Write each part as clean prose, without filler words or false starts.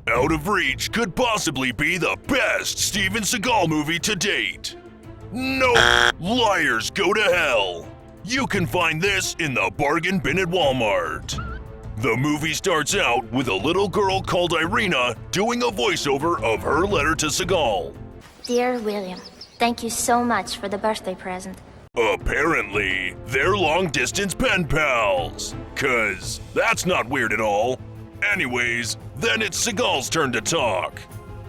Out of Reach could possibly be the best Steven Seagal movie to date. Nope, liars go to hell. You can find this in the bargain bin at Walmart. The movie starts out with a little girl called Irina doing a voiceover of her letter to Seagal. Dear William, thank you so much for the birthday present. Apparently, they're long-distance pen pals. 'Cause that's not weird at all. Anyways, then it's Seagal's turn to talk.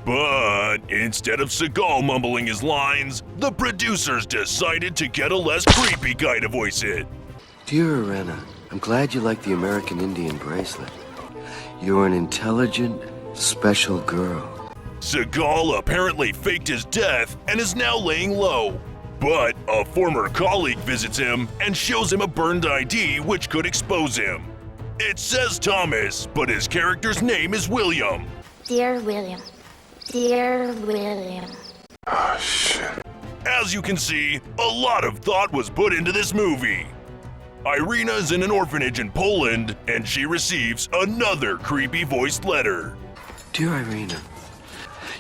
But instead of Seagal mumbling his lines, the producers decided to get a less creepy guy to voice it. Dear Irena, I'm glad you like the American Indian bracelet. You're an intelligent, special girl. Seagal apparently faked his death and is now laying low. But a former colleague visits him and shows him a burned ID which could expose him. It says Thomas, but his character's name is William. Dear William. Dear William. Oh, shit. As you can see, a lot of thought was put into this movie. Irina is in an orphanage in Poland, and she receives another creepy voiced letter. Dear Irena,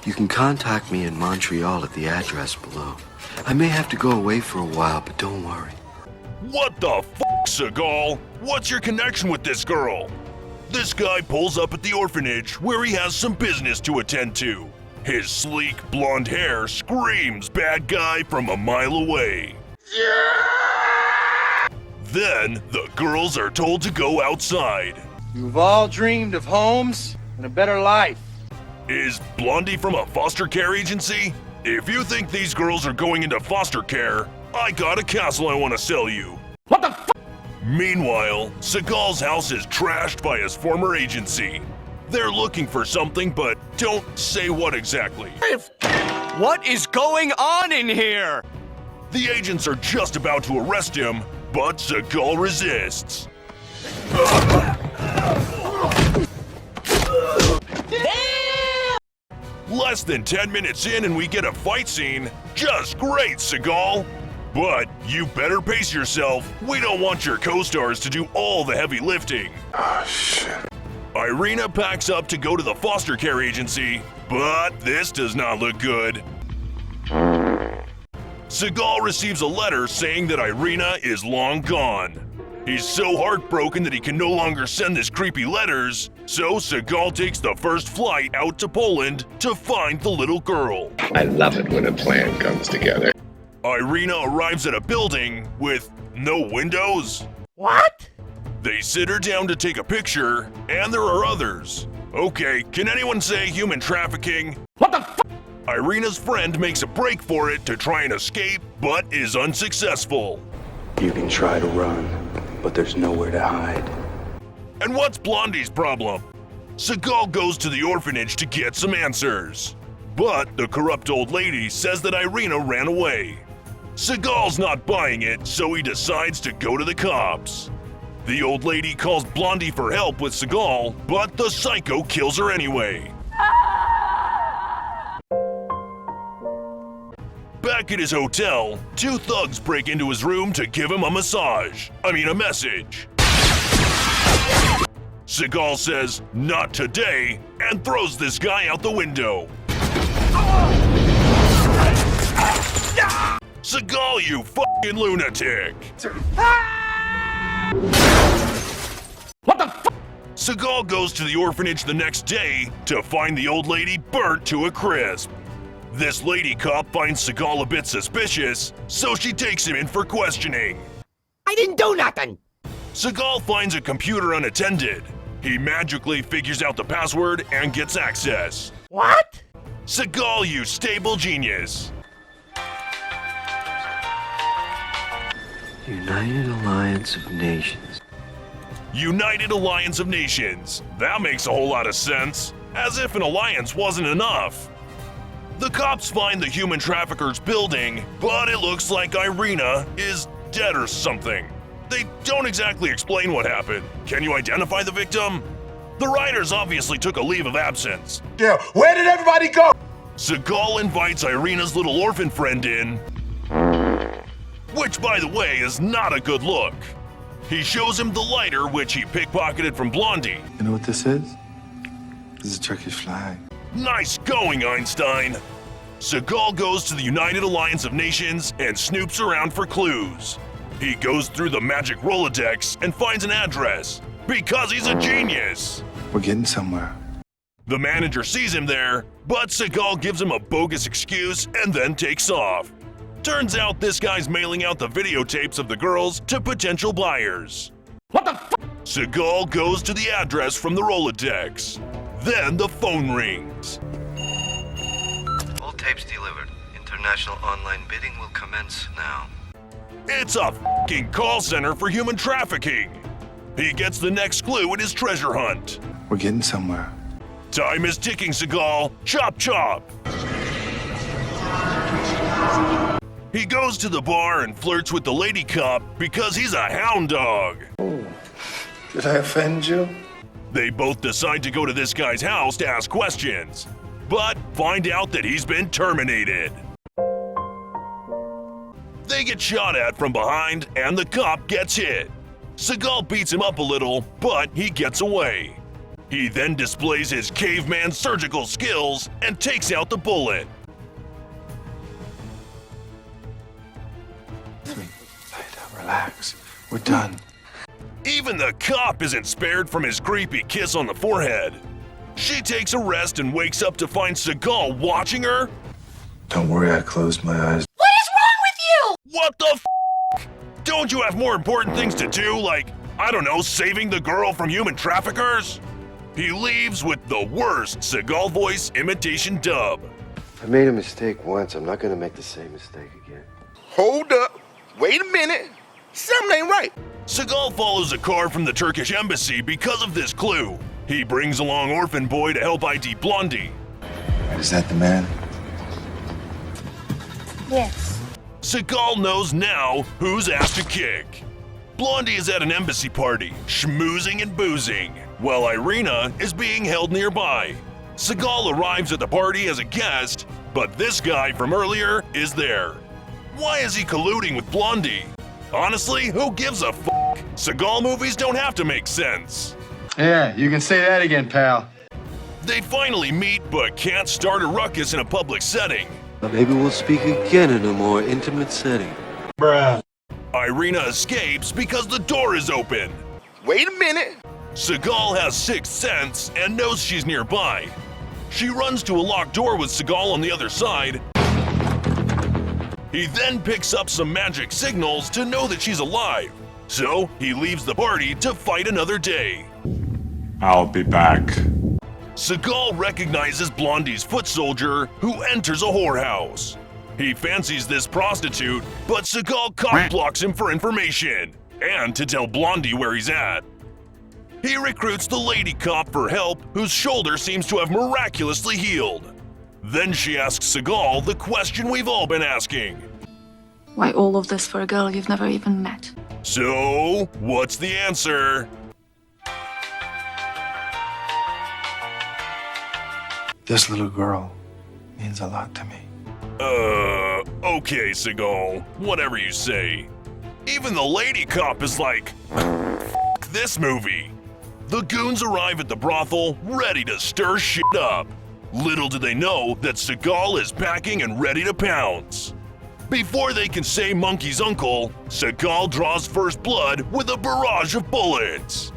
you can contact me in Montreal at the address below. I may have to go away for a while, but don't worry. What the f***, Seagal? What's your connection with this girl? This guy pulls up at the orphanage where he has some business to attend to. His sleek blonde hair screams bad guy from a mile away. Yeah! Then the girls are told to go outside. You've all dreamed of homes and a better life. Is Blondie from a foster care agency? If you think these girls are going into foster care, I got a castle I want to sell you. What the f? Meanwhile, Seagal's house is trashed by his former agency. They're looking for something, but don't say what exactly. What is going on in here? The agents are just about to arrest him, but Seagal resists. Less than 10 minutes in and we get a fight scene. Just great, Seagal! But you better pace yourself. We don't want your co-stars to do all the heavy lifting. Oh, shit. Irina packs up to go to the foster care agency, but this does not look good. Seagal receives a letter saying that Irina is long gone. He's so heartbroken that he can no longer send this creepy letters, so Seagal takes the first flight out to Poland to find the little girl. I love it when a plan comes together. Irina arrives at a building with no windows. What? They sit her down to take a picture, and there are others. Okay, can anyone say human trafficking? What the f? Irina's friend makes a break for it to try and escape, but is unsuccessful. You can try to run, but there's nowhere to hide. And what's Blondie's problem? Seagal goes to the orphanage to get some answers. But the corrupt old lady says that Irina ran away. Seagal's not buying it, so he decides to go to the cops. The old lady calls Blondie for help with Seagal, but the psycho kills her anyway. Back at his hotel, two thugs break into his room to give him a message. Seagal says, "Not today," and throws this guy out the window. Seagal, you fucking lunatic! What the f? Seagal goes to the orphanage the next day to find the old lady burnt to a crisp. This lady cop finds Seagal a bit suspicious, so she takes him in for questioning. I didn't do nothing. Seagal finds a computer unattended. He magically figures out the password and gets access. What? Seagal, you stable genius. United Alliance of Nations. United Alliance of Nations. That makes a whole lot of sense. As if an alliance wasn't enough. The cops find the human trafficker's building, but it looks like Irina is dead or something. They don't exactly explain what happened. Can you identify the victim? The writers obviously took a leave of absence. Yeah, where did everybody go? Seagal invites Irina's little orphan friend in, which, by the way, is not a good look. He shows him the lighter which he pickpocketed from Blondie. You know what this is? This is a Turkish flag. Nice going, Einstein! Seagal goes to the United Alliance of Nations and snoops around for clues. He goes through the magic Rolodex and finds an address, because he's a genius! We're getting somewhere. The manager sees him there, but Seagal gives him a bogus excuse and then takes off. Turns out this guy's mailing out the videotapes of the girls to potential buyers. What the f? Seagal goes to the address from the Rolodex. Then the phone rings. All tapes delivered. International online bidding will commence now. It's a f***ing call center for human trafficking. He gets the next clue in his treasure hunt. We're getting somewhere. Time is ticking, Seagal. Chop chop! He goes to the bar and flirts with the lady cop because he's a hound dog. Did I offend you? They both decide to go to this guy's house to ask questions, but find out that he's been terminated. They get shot at from behind and the cop gets hit. Seagal beats him up a little, but he gets away. He then displays his caveman surgical skills and takes out the bullet. Sweet. Relax. We're done. Even the cop isn't spared from his creepy kiss on the forehead. She takes a rest and wakes up to find Seagal watching her. Don't worry, I closed my eyes. What is wrong with you? What the f***? Don't you have more important things to do, like, I don't know, saving the girl from human traffickers? He leaves with the worst Seagal voice imitation dub. I made a mistake once. I'm not gonna make the same mistake again. Hold up. Wait a minute. Something ain't right. Seagal follows a car from the Turkish embassy because of this clue. He brings along Orphan Boy to help ID Blondie. Is that the man? Yes. Seagal knows now who's asked to kick. Blondie is at an embassy party, schmoozing and boozing, while Irina is being held nearby. Seagal arrives at the party as a guest, but this guy from earlier is there. Why is he colluding with Blondie? Honestly, who gives a f***? Seagal movies don't have to make sense. Yeah, you can say that again, pal. They finally meet, but can't start a ruckus in a public setting. Maybe we'll speak again in a more intimate setting. Bruh. Irina escapes because the door is open. Wait a minute. Seagal has sixth sense and knows she's nearby. She runs to a locked door with Seagal on the other side. He then picks up some magic signals to know that she's alive. So he leaves the party to fight another day. I'll be back. Seagal recognizes Blondie's foot soldier who enters a whorehouse. He fancies this prostitute, but Seagal cock blocks him for information and to tell Blondie where he's at. He recruits the lady cop for help, whose shoulder seems to have miraculously healed. Then she asks Seagal the question we've all been asking. Why all of this for a girl you've never even met? So, what's the answer? This little girl means a lot to me. Okay, Seagal. Whatever you say. Even the lady cop is like, F this movie. The goons arrive at the brothel, ready to stir shit up. Little do they know that Seagal is packing and ready to pounce. Before they can say monkey's uncle, Seagal draws first blood with a barrage of bullets.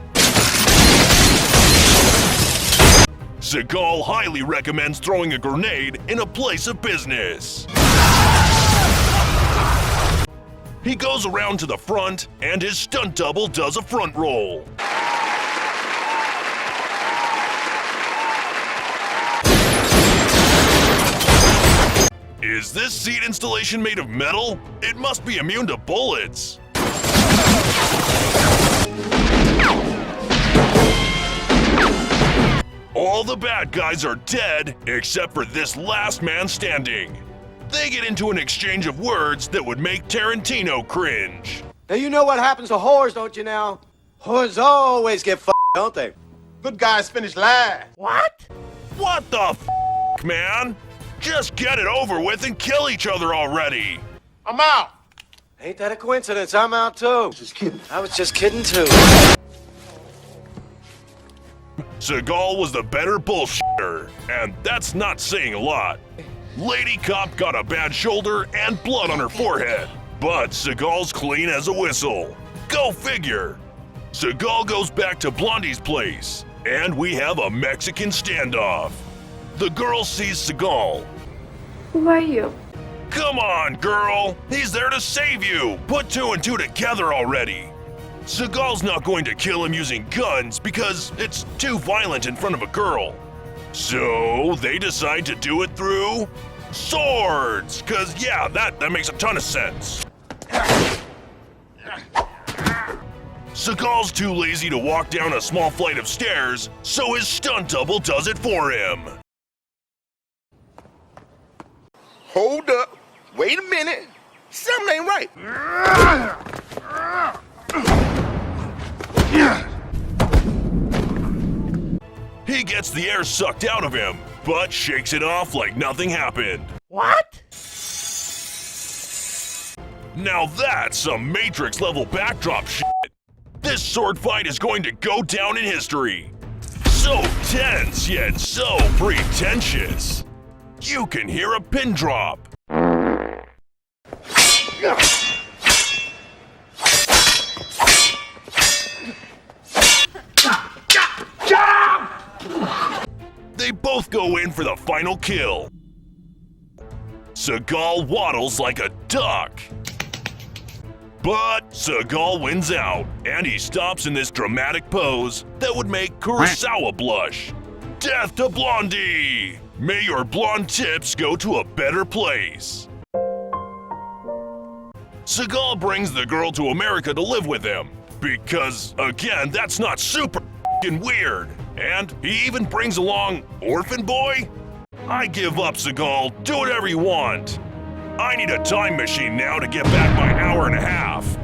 Seagal highly recommends throwing a grenade in a place of business. He goes around to the front, and his stunt double does a front roll. Is this seat installation made of metal? It must be immune to bullets. All the bad guys are dead, except for this last man standing. They get into an exchange of words that would make Tarantino cringe. Now you know what happens to whores, don't you now? Whores always get f***ed, don't they? Good guys finish last. What? What the f***, man? Just get it over with and kill each other already. I'm out. Ain't that a coincidence? I'm out too. Just kidding. I was just kidding too. Seagal was the better bullshitter, and that's not saying a lot. Lady Cop got a bad shoulder and blood on her forehead, but Seagal's clean as a whistle. Go figure. Seagal goes back to Blondie's place, and we have a Mexican standoff. The girl sees Seagal. Who are you? Come on, girl! He's there to save you! Put two and two together already! Seagal's not going to kill him using guns because it's too violent in front of a girl. So they decide to do it through swords, cause yeah, that makes a ton of sense. Seagal's too lazy to walk down a small flight of stairs, so his stunt double does it for him. Hold up. Wait a minute. Something ain't right. He gets the air sucked out of him, but shakes it off like nothing happened. What? Now that's some Matrix-level backdrop shit. This sword fight is going to go down in history. So tense, yet so pretentious. You can hear a pin drop. They both go in for the final kill. Seagal waddles like a duck. But Seagal wins out, and he stops in this dramatic pose that would make Kurosawa blush. Death to Blondie! May your blonde tips go to a better place. Seagal brings the girl to America to live with him, because, again, that's not super f***ing weird. And he even brings along Orphan Boy? I give up, Seagal. Do whatever you want. I need a time machine now to get back my hour and a half.